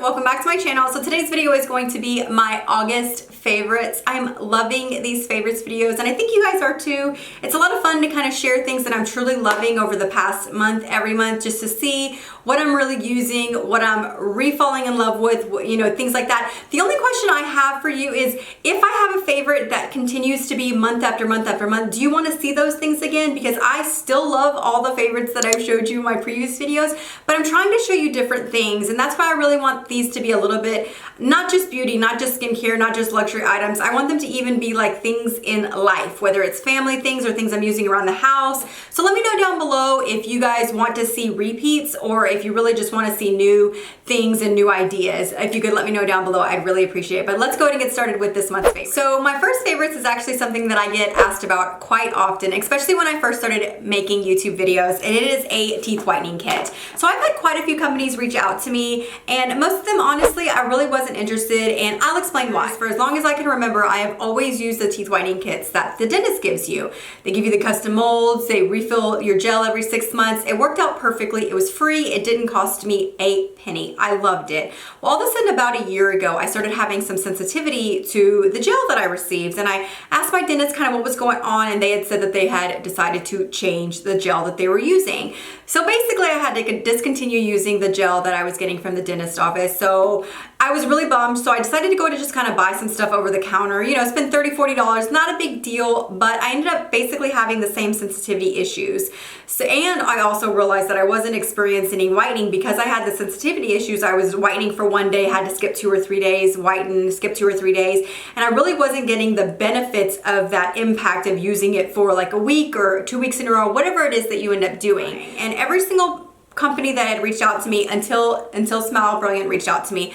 welcome back to my channel. So today's video is going to be my August favorites. I'm loving these favorites videos and I think you guys are too. It's a lot of fun to kind of share things that I'm truly loving over the past month, every month, just to see what I'm really using, what I'm re-falling in love with, you know, things like that. The only question I have for you is, if I have a favorite that continues to be month after month after month, do you want to see those things again? Because I still love all the favorites that I've showed you in my previous videos, but I'm trying to show you different things, and that's why I really want these to be a little bit, not just beauty, not just skincare, not just luxury items. I want them to even be like things in life, whether it's family things or things I'm using around the house. So let me know down below if you guys want to see repeats or if you really just want to see new things and new ideas. If you could let me know down below, I'd really appreciate it. But let's go ahead and get started with this month's favorite. So my first favorites is actually something that I get asked about quite often, especially when I first started making YouTube videos, and it is a teeth whitening kit. So I've had quite a few companies reach out to me, and most of them, honestly, I really wasn't interested, and I'll explain why. For as long as I can remember, I have always used the teeth whitening kits that the dentist gives you. They give you the custom molds, they refill your gel every 6 months. It worked out perfectly. It was free. It didn't cost me a penny. I loved it. Well, all of a sudden, about a year ago, I started having some sensitivity to the gel that I received, and I asked my dentist kind of what was going on, and they had said that they had decided to change the gel that they were using. So basically, I had to discontinue using the gel that I was getting from the dentist office. So I was really bummed. So I decided to go to just kind of buy some stuff over the counter, you know, spend $30, $40, not a big deal, but I ended up basically having the same sensitivity issues. So, and I also realized that I wasn't experiencing any whitening because I had the sensitivity issues. I was whitening for one day, had to skip 2 or 3 days, whiten, skip 2 or 3 days, and I really wasn't getting the benefits of that impact of using it for like a week or 2 weeks in a row, whatever it is that you end up doing. And every single company that had reached out to me until Smile Brilliant reached out to me,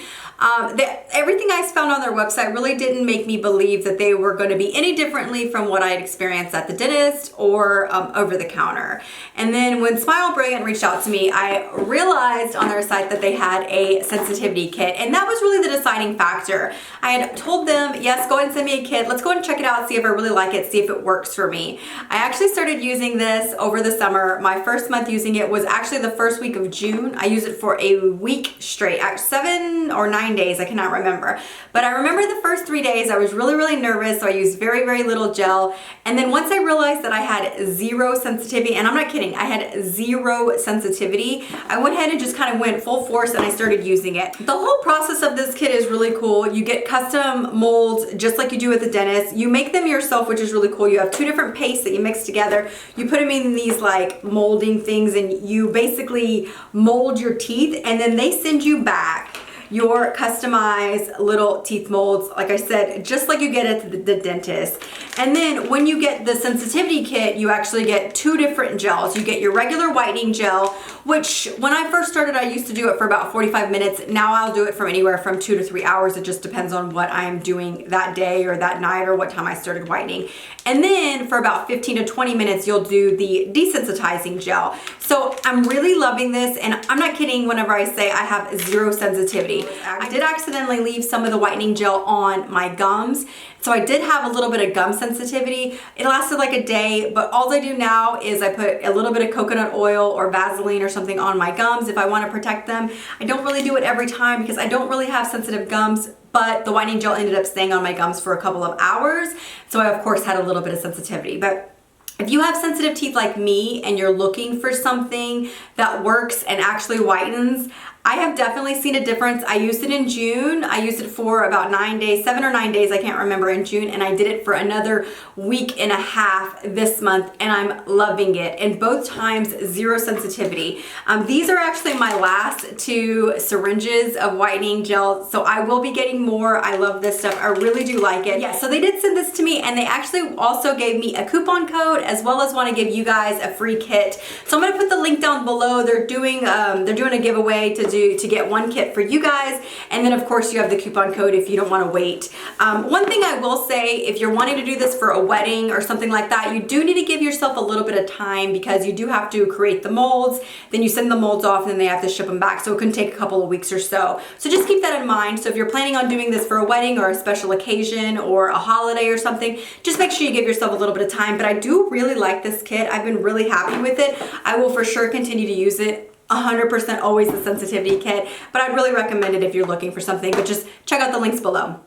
everything I found on their website really didn't make me believe that they were going to be any differently from what I had experienced at the dentist or over the counter. And then when Smile Brilliant reached out to me, I realized on their site that they had a sensitivity kit, and that was really the deciding factor. I had told them, yes, go ahead and send me a kit. Let's go ahead and check it out, see if I really like it, see if it works for me. I actually started using this over the summer. My first month using it was actually the first week of June. I used it for a week straight, 7 or 9 days, I cannot remember. But I remember the first 3 days I was really nervous, so I used very little gel. And then once I realized that I had zero sensitivity, and I'm not kidding, I had zero sensitivity, I went ahead and just kind of went full force and I started using it. The whole process of this kit is really cool. You get custom molds just like you do at the dentist. You make them yourself, which is really cool. You have 2 different pastes that you mix together. You put them in these like molding things and you basically mold your teeth, and then they send you back your customized little teeth molds, like I said, just like you get at the dentist. And then when you get the sensitivity kit, you actually get 2 different gels. You get your regular whitening gel, which when I first started, I used to do it for about 45 minutes. Now I'll do it from anywhere from 2 to 3 hours. It just depends on what I'm doing that day or that night or what time I started whitening. And then for about 15 to 20 minutes, you'll do the desensitizing gel. So I'm really loving this, and I'm not kidding whenever I say I have zero sensitivity. I did accidentally leave some of the whitening gel on my gums, so I did have a little bit of gum sensitivity. It lasted like a day, but all I do now is I put a little bit of coconut oil or Vaseline or something on my gums if I want to protect them. I don't really do it every time because I don't really have sensitive gums, but the whitening gel ended up staying on my gums for a couple of hours, so I of course had a little bit of sensitivity. But if you have sensitive teeth like me and you're looking for something that works and actually whitens, I have definitely seen a difference. I used it in June. I used it for about 9 days, 7 or 9 days, I can't remember, in June, and I did it for another week and a half this month, and I'm loving it. And both times, zero sensitivity. These are actually my last 2 syringes of whitening gel, so I will be getting more. I love this stuff. I really do like it. Yeah, so they did send this to me, and they actually also gave me a coupon code as well as want to give you guys a free kit. So I'm going to put the link down below. They're doing a giveaway to get 1 kit for you guys, and then of course you have the coupon code if you don't want to wait. One thing I will say, if you're wanting to do this for a wedding or something like that, you do need to give yourself a little bit of time because you do have to create the molds, then you send the molds off, and then they have to ship them back, so it can take a couple of weeks or so. So just keep that in mind. So if you're planning on doing this for a wedding or a special occasion or a holiday or something, just make sure you give yourself a little bit of time. But I do really like this kit. I've been really happy with it. I will for sure continue to use it 100% always the sensitivity kit, but I'd really recommend it if you're looking for something, but just check out the links below.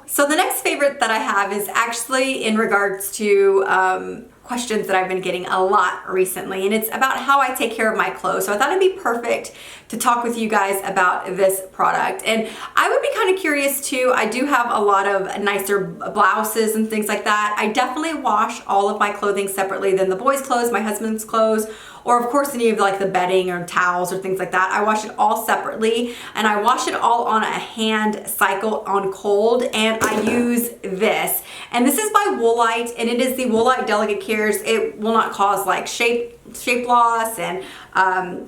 So the next favorite that I have is actually in regards to questions that I've been getting a lot recently, and it's about how I take care of my clothes. So I thought it'd be perfect to talk with you guys about this product. And I would be kind of curious too. I do have a lot of nicer blouses and things like that. I definitely wash all of my clothing separately than the boys' clothes, my husband's clothes, or of course any of like the bedding or towels or things like that. I wash it all separately, and I wash it all on a hand cycle on cold, and I use this. And this is by Woolite, and it is the Woolite Delicate Cares. It will not cause like shape loss and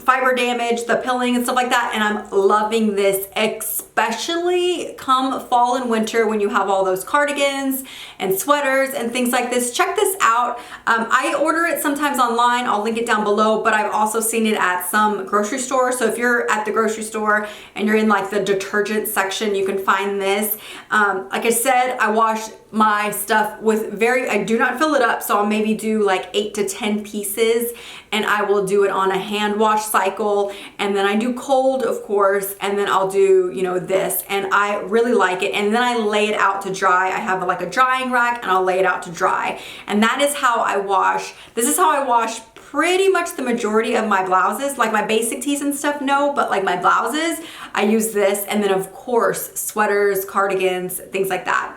fiber damage, the pilling and stuff like that, and I'm loving this, especially come fall and winter when you have all those cardigans and sweaters and things like this. Check this out. I order it sometimes online. I'll link it down below, but I've also seen it at some grocery stores. So if you're at the grocery store and you're in like the detergent section, you can find this. Like I said, I wash my stuff with I do not fill it up, so I'll maybe do like 8 to 10 pieces, and I will do it on a hand wash cycle, and then I do cold, of course, and then I'll do, you know, this, and I really like it. And then I lay it out to dry. I have like a drying rack, and I'll lay it out to dry, and that is how I wash. This is how I wash pretty much the majority of my blouses. Like my basic tees and stuff, no, but like my blouses, I use this, and then of course sweaters, cardigans, things like that.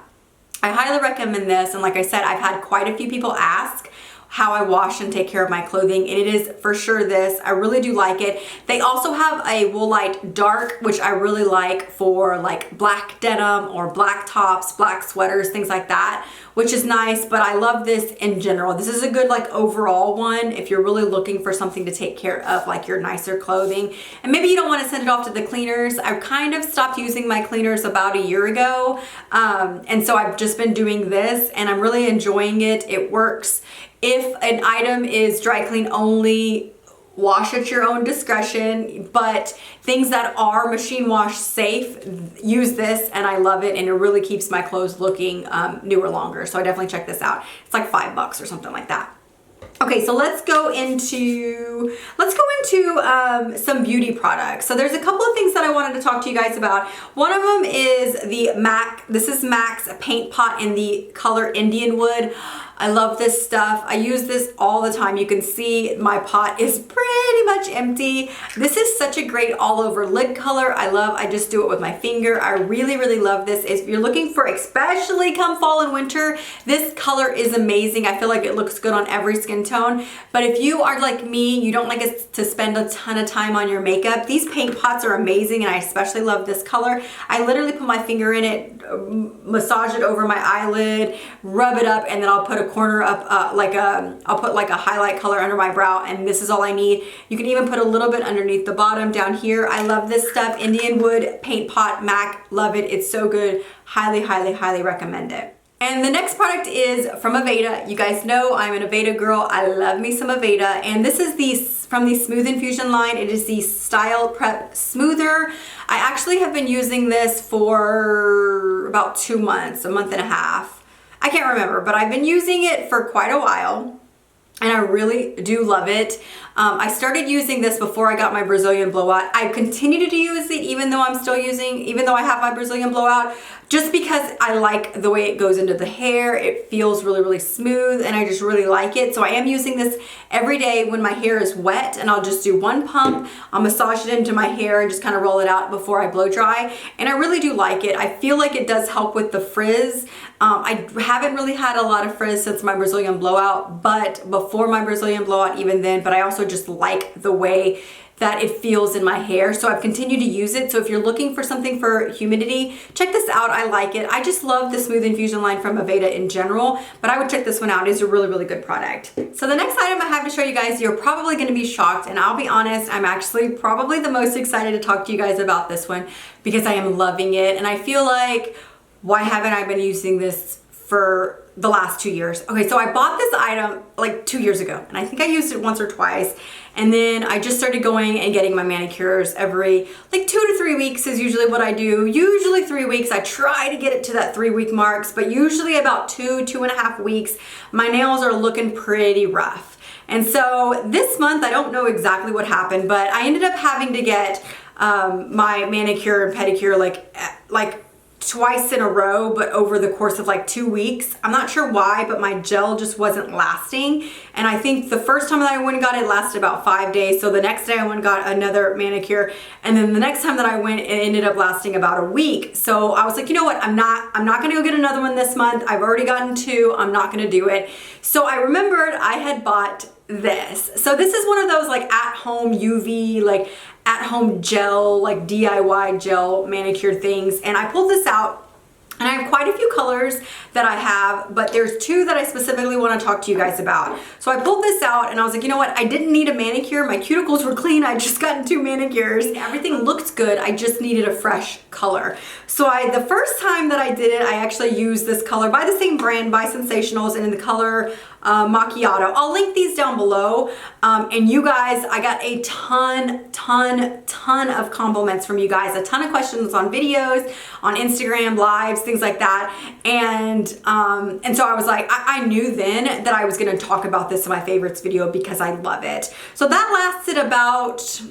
I highly recommend this, and like I said, I've had quite a few people ask how I wash and take care of my clothing, and it is for sure this. I really do like it. They also have a Woolite Dark, which I really like for like black denim or black tops, black sweaters, things like that, which is nice, but I love this in general. This is a good like overall one if you're really looking for something to take care of like your nicer clothing. And maybe you don't want to send it off to the cleaners. I've kind of stopped using my cleaners about a year ago, and so I've just been doing this, and I'm really enjoying it. It works. If an item is dry clean only, wash at your own discretion, but things that are machine wash safe, use this, and I love it, and it really keeps my clothes looking newer longer. So I definitely check this out. It's like $5 or something like that. Okay, so let's go into some beauty products. So there's a couple of things that I wanted to talk to you guys about. One of them is the MAC. This is MAC's paint pot in the color Indian Wood. I love this stuff. I use this all the time. You can see my pot is pretty much empty. This is such a great all over lid color. I just do it with my finger. I really, really love this. If you're looking for, especially come fall and winter, this color is amazing. I feel like it looks good on every skin tone. But if you are like me, you don't like it to spend a ton of time on your makeup, these paint pots are amazing, and I especially love this color. I literally put my finger in it, massage it over my eyelid, rub it up, and then I'll put a corner up, I'll put like a highlight color under my brow, and this is all I need. You can even put a little bit underneath the bottom down here. I love this stuff. Indian Wood Paint Pot MAC, love it. It's so good. Highly, highly, highly recommend it. And the next product is from Aveda. You guys know I'm an Aveda girl. I love me some Aveda, and this is from the Smooth Infusion line. It is the Style Prep Smoother. I actually have been using this for about 2 months, a month and a half. I can't remember, but I've been using it for quite a while, and I really do love it. I started using this before I got my Brazilian blowout. I continue to use it even though I have my Brazilian blowout, just because I like the way it goes into the hair. It feels really, really smooth, and I just really like it. So I am using this every day when my hair is wet, and I'll just do one pump. I'll massage it into my hair and just kind of roll it out before I blow dry. And I really do like it. I feel like it does help with the frizz. I haven't really had a lot of frizz since my Brazilian blowout, but before my Brazilian blowout, even then, but I also just like the way that it feels in my hair. So I've continued to use it. So if you're looking for something for humidity, check this out. I like it. I just love the Smooth Infusion line from Aveda in general, but I would check this one out. It's a really, really good product. So the next item I have to show you guys, you're probably gonna be shocked, and I'll be honest, I'm actually probably the most excited to talk to you guys about this one because I am loving it. And I feel like, why haven't I been using this for the last 2 years? Okay, so I bought this item like 2 years ago, and I think I used it once or twice, and then I just started going and getting my manicures every like 2 to 3 weeks is usually what I do. Usually 3 weeks. I try to get it to that 3-week marks, but usually about 2.5 weeks, my nails are looking pretty rough. And so this month, I don't know exactly what happened, but I ended up having to get my manicure and pedicure like twice in a row, but over the course of like 2 weeks. I'm not sure why, but my gel just wasn't lasting. And I think the first time that I went and got it lasted about 5 days. So the next day I went and got another manicure. And then the next time that I went, it ended up lasting about a week. So I was like, you know what? I'm not gonna go get another one this month. I've already gotten 2. I'm not gonna do it. So I remembered I had bought this. So this is one of those like at home UV, like at home gel, like DIY gel manicure things. And I pulled this out, and I have quite a few colors that I have, but there's 2 that I specifically want to talk to you guys about. So I pulled this out and I was like, you know what? I didn't need a manicure. My cuticles were clean. I just gotten 2 manicures. Everything looked good. I just needed a fresh color. So the first time that I did it, I actually used this color by the same brand, by Sensationals, and in the color Macchiato. I'll link these down below. And you guys, I got a ton of compliments from you guys, a ton of questions on videos, on Instagram lives, things like that. And so I was like, I knew then that I was gonna talk about this in my favorites video because I love it. So that lasted about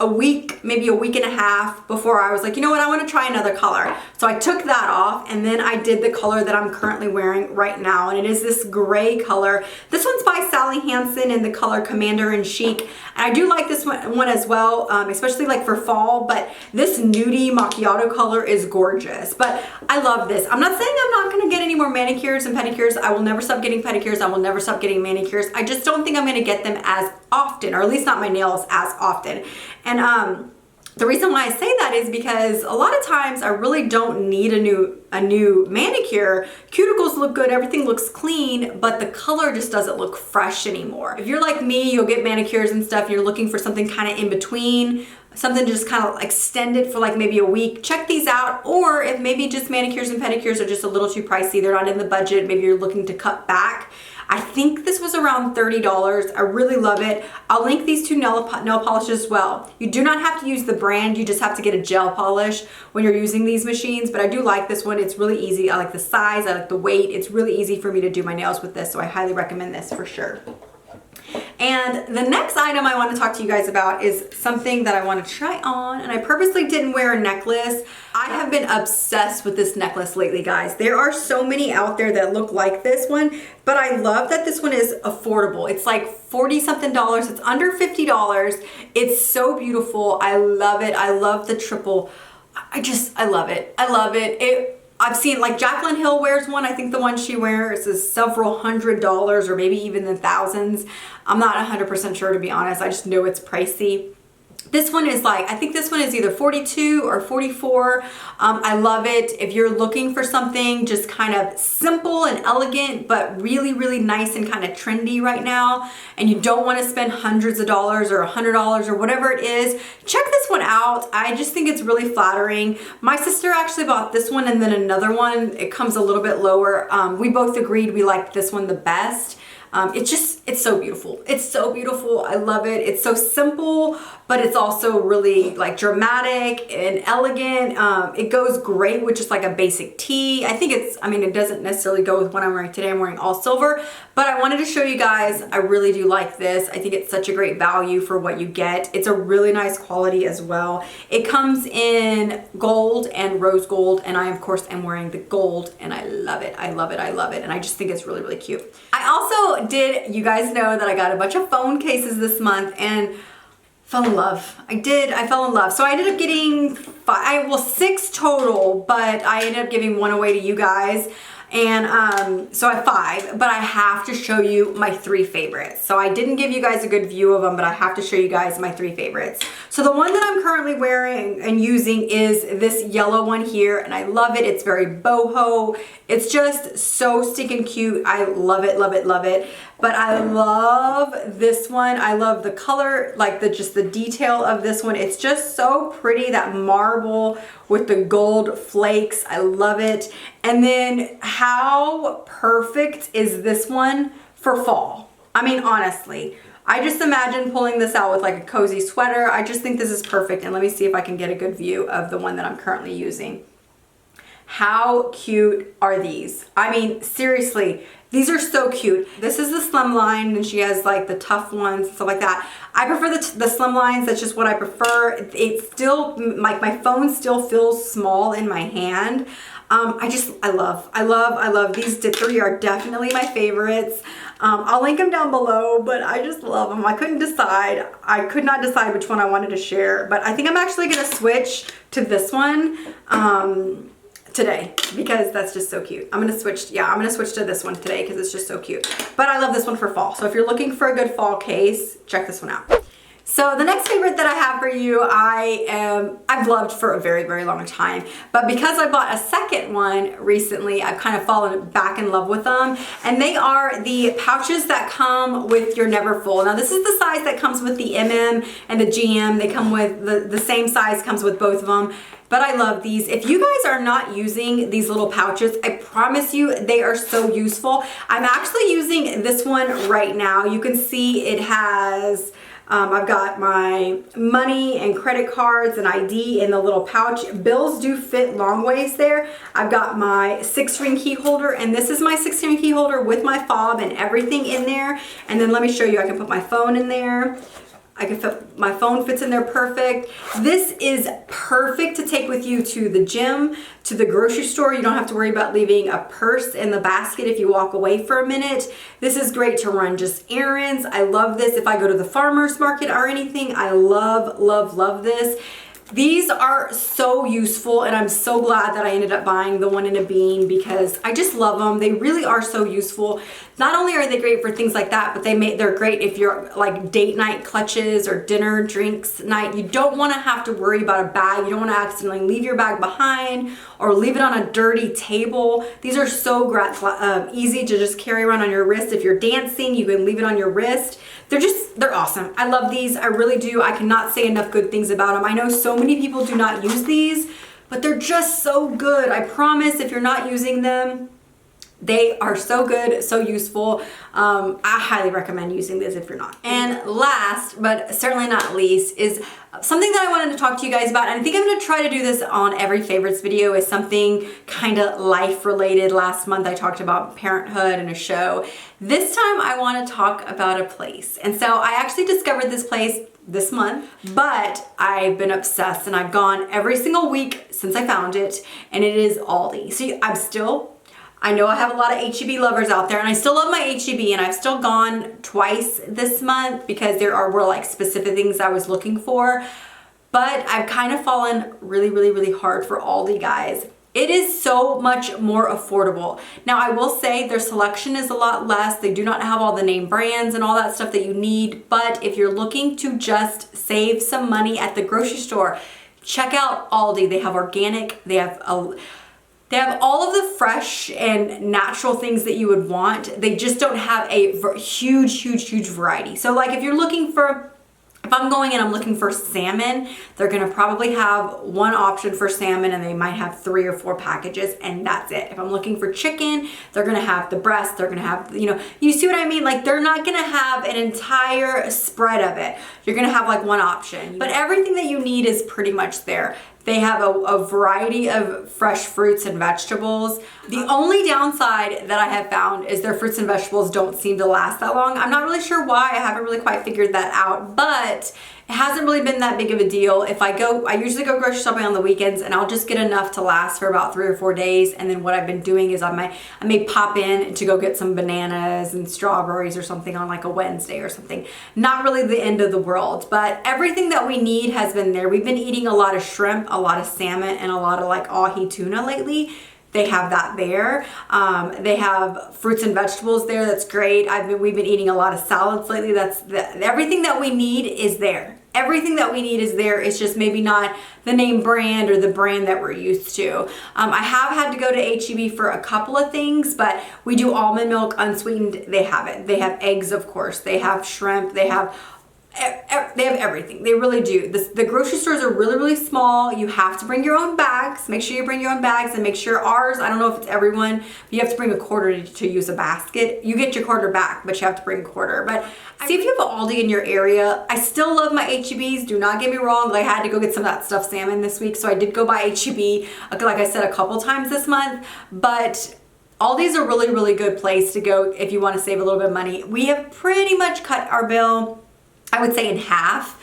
a week, maybe a week and a half before I was like, you know what, I want to try another color. So I took that off, and then I did the color that I'm currently wearing right now, and it is this gray color. This one's by Sally Hansen in the color Commander and Chic. And I do like this one as well, especially like for fall, but this nudie macchiato color is gorgeous. But I love this. I'm not saying I'm not going to get any more manicures and pedicures. I will never stop getting pedicures. I will never stop getting manicures. I just don't think I'm going to get them as often, or at least not my nails as often. And the reason why I say that is because a lot of times I really don't need a new manicure. Cuticles look good, everything looks clean, but the color just doesn't look fresh anymore. If you're like me, you'll get manicures and stuff, you're looking for something kind of in between, something to just kind of extend it for like maybe a week. Check these out. Or if maybe just manicures and pedicures are just a little too pricey, they're not in the budget, maybe you're looking to cut back. I think this was around $30. I really love it. I'll link these 2 nail polishes as well. You do not have to use the brand, you just have to get a gel polish when you're using these machines, but I do like this one. It's really easy. I like the size, I like the weight. It's really easy for me to do my nails with this, so I highly recommend this for sure. And the next item I want to talk to you guys about is something that I want to try on, and I purposely didn't wear a necklace. I have been obsessed with this necklace lately, guys. There are so many out there that look like this one, but I love that this one is affordable. It's like 40 something dollars. It's under $50. It's so beautiful. I love it. I love the triple. I love it. I love it. I've seen like Jaclyn Hill wears one. I think the one she wears is several $100s or maybe even the thousands. I'm not 100% sure, to be honest. I just know it's pricey. This one is like, I think this one is either 42 or 44. I love it. If you're looking for something just kind of simple and elegant, but really, really nice and kind of trendy right now, and you don't want to spend hundreds of dollars or $100 or whatever it is, check this one out. I just think it's really flattering. My sister actually bought this one and then another one. It comes a little bit lower. We both agreed we liked this one the best. It's so beautiful. It's so beautiful. I love it. It's so simple, but it's also really like dramatic and elegant. It goes great with just like a basic tee. I think it doesn't necessarily go with what I'm wearing today. I'm wearing all silver, but I wanted to show you guys, I really do like this. I think it's such a great value for what you get. It's a really nice quality as well. It comes in gold and rose gold, and I of course am wearing the gold, and I love it. I love it. I love it. And I just think it's really, really cute. I also you guys know that I got a bunch of phone cases this month and fell in love. I fell in love. So I ended up getting 6 total, but I ended up giving 1 away to you guys. And so I have 5, but I have to show you my 3 favorites. So I didn't give you guys a good view of them, but I have to show you guys my 3 favorites. So the one that I'm currently wearing and using is this yellow one here, and I love it. It's very boho. It's just so stinking cute. I love it, love it, love it. But I love this one. I love the color, like just the detail of this one. It's just so pretty, that marble with the gold flakes. I love it. And then how perfect is this one for fall? I mean, honestly, I just imagine pulling this out with like a cozy sweater. I just think this is perfect. And let me see if I can get a good view of the one that I'm currently using. How cute are these? I mean, seriously, These are so cute. This is the slim line, and she has like the tough ones and stuff like that. I prefer the slim lines. That's just what I prefer. It's still, like my phone still feels small in my hand. I love these three are definitely my favorites. I'll link them down below, but I just love them. I could not decide which one I wanted to share, but I think I'm actually gonna switch to this one today because that's just so cute. I'm gonna switch to this one today because it's just so cute. But I love this one for fall. So if you're looking for a good fall case, check this one out. So the next favorite that I have for you, I've loved for a very, very long time. But because I bought a second one recently, I've kind of fallen back in love with them. And they are the pouches that come with your Never Full. Now this is the size that comes with the MM and the GM. They come with, the same size comes with both of them. But I love these. If you guys are not using these little pouches, I promise you they are so useful. I'm actually using this one right now. You can see it has, I've got my money and credit cards and ID in the little pouch. Bills do fit long ways there. I've got my 6-ring key holder, and this is my 6-ring key holder with my fob and everything in there. And then let me show you, I can put my phone in there. My phone fits in there perfect. This is perfect to take with you to the gym, to the grocery store. You don't have to worry about leaving a purse in the basket if you walk away for a minute. This is great to run just errands. I love this. If I go to the farmer's market or anything, I love, love, love this. These are so useful, and I'm so glad that I ended up buying the one in a bean because I just love them. They really are so useful. Not only are they great for things like that, but they're great if you're like date night clutches or dinner drinks night. You don't want to have to worry about a bag. You don't want to accidentally leave your bag behind or leave it on a dirty table. These are so easy to just carry around on your wrist. If you're dancing, you can leave it on your wrist. They're awesome. I love these. I really do. I cannot say enough good things about them. I know so many people do not use these, but they're just so good. I promise if you're not using them, they are so good, so useful. I highly recommend using this if you're not. And last, but certainly not least, is something that I wanted to talk to you guys about. And I think I'm gonna try to do this on every favorites video, is something kind of life related. Last month I talked about parenthood and a show. This time I wanna talk about a place. And so I actually discovered this place this month, but I've been obsessed and I've gone every single week since I found it, and it is Aldi. So I know I have a lot of H-E-B lovers out there, and I still love my H-E-B, and I've still gone twice this month because were like specific things I was looking for, but I've kind of fallen really, really, really hard for Aldi, guys. It is so much more affordable. Now, I will say their selection is a lot less. They do not have all the name brands and all that stuff that you need, but if you're looking to just save some money at the grocery store, check out Aldi. They have organic, they have all of the fresh and natural things that you would want. They just don't have a huge, huge, huge variety. So like if I'm going and I'm looking for salmon, they're gonna probably have one option for salmon, and they might have 3 or 4 packages, and that's it. If I'm looking for chicken, they're gonna have the breast, they're gonna have, you see what I mean? Like, they're not gonna have an entire spread of it. You're gonna have like one option, but everything that you need is pretty much there. They have a variety of fresh fruits and vegetables. The only downside that I have found is their fruits and vegetables don't seem to last that long. I'm not really sure why. I haven't really quite figured that out, but it hasn't really been that big of a deal. I usually go grocery shopping on the weekends, and I'll just get enough to last for about 3 or 4 days. And then what I've been doing is I may pop in to go get some bananas and strawberries or something on like a Wednesday or something. Not really the end of the world, but everything that we need has been there. We've been eating a lot of shrimp, a lot of salmon, and a lot of like ahi tuna lately. They have that there. They have fruits and vegetables there. That's great. We've been eating a lot of salads lately. Everything that we need is there. Everything that we need is there. It's just maybe not the name brand or the brand that we're used to. I have had to go to H-E-B for a couple of things, but we do almond milk unsweetened. They have it. They have eggs, of course. They have shrimp. They have everything. They really do. The grocery stores are really, really small. You have to bring your own bags. Make sure you bring your own bags, and make sure ours, I don't know if it's everyone, but you have to bring a quarter to use a basket. You get your quarter back, but you have to bring a quarter. But see if you have an Aldi in your area. I still love my H-E-Bs. Do not get me wrong. I had to go get some of that stuffed salmon this week, so I did go buy H-E-B, like I said, a couple times this month, but Aldi's a really, really good place to go if you want to save a little bit of money. We have pretty much cut our bill, I would say, in half.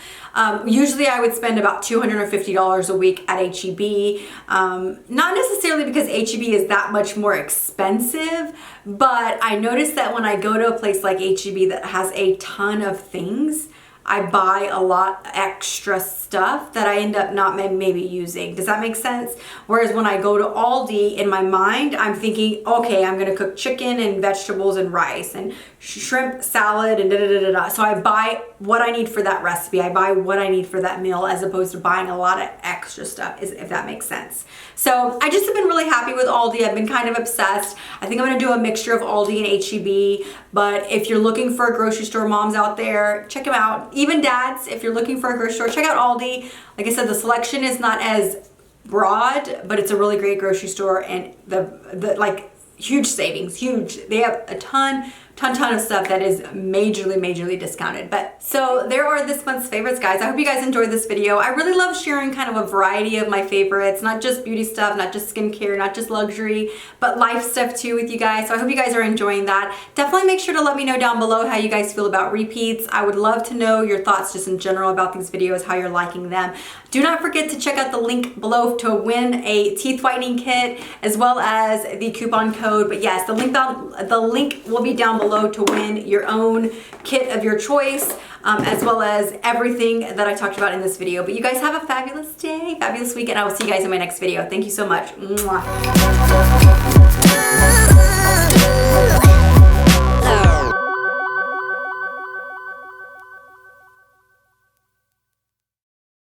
Usually I would spend about $250 a week at H-E-B. Not necessarily because H-E-B is that much more expensive, but I noticed that when I go to a place like H-E-B that has a ton of things, I buy a lot extra stuff that I end up not maybe using. Does that make sense? Whereas when I go to Aldi, in my mind, I'm thinking, okay, I'm gonna cook chicken and vegetables and rice and shrimp salad and da-da-da-da-da. So I buy what I need for that recipe. I buy what I need for that meal as opposed to buying a lot of extra stuff, if that makes sense. So I just have been really happy with Aldi. I've been kind of obsessed. I think I'm gonna do a mixture of Aldi and H-E-B, but if you're looking for a grocery store, moms out there, check them out. Even dads, if you're looking for a grocery store, check out Aldi. Like I said, the selection is not as broad, but it's a really great grocery store, and the like huge savings, huge. They have a ton of stuff that is majorly discounted. But so there are this month's favorites, guys. I hope you guys enjoyed this video. I really love sharing kind of a variety of my favorites, not just beauty stuff, not just skincare, not just luxury, but life stuff too with you guys. So I hope you guys are enjoying that. Definitely make sure to let me know down below how you guys feel about repeats. I would love to know your thoughts just in general about these videos, how you're liking them. Do not forget to check out the link below to win a teeth whitening kit as well as the coupon code. But yes, the link will be down below to win your own kit of your choice, as well as everything that I talked about in this video. But you guys have a fabulous day, fabulous weekend. I will see you guys in my next video. Thank you so much. Mwah.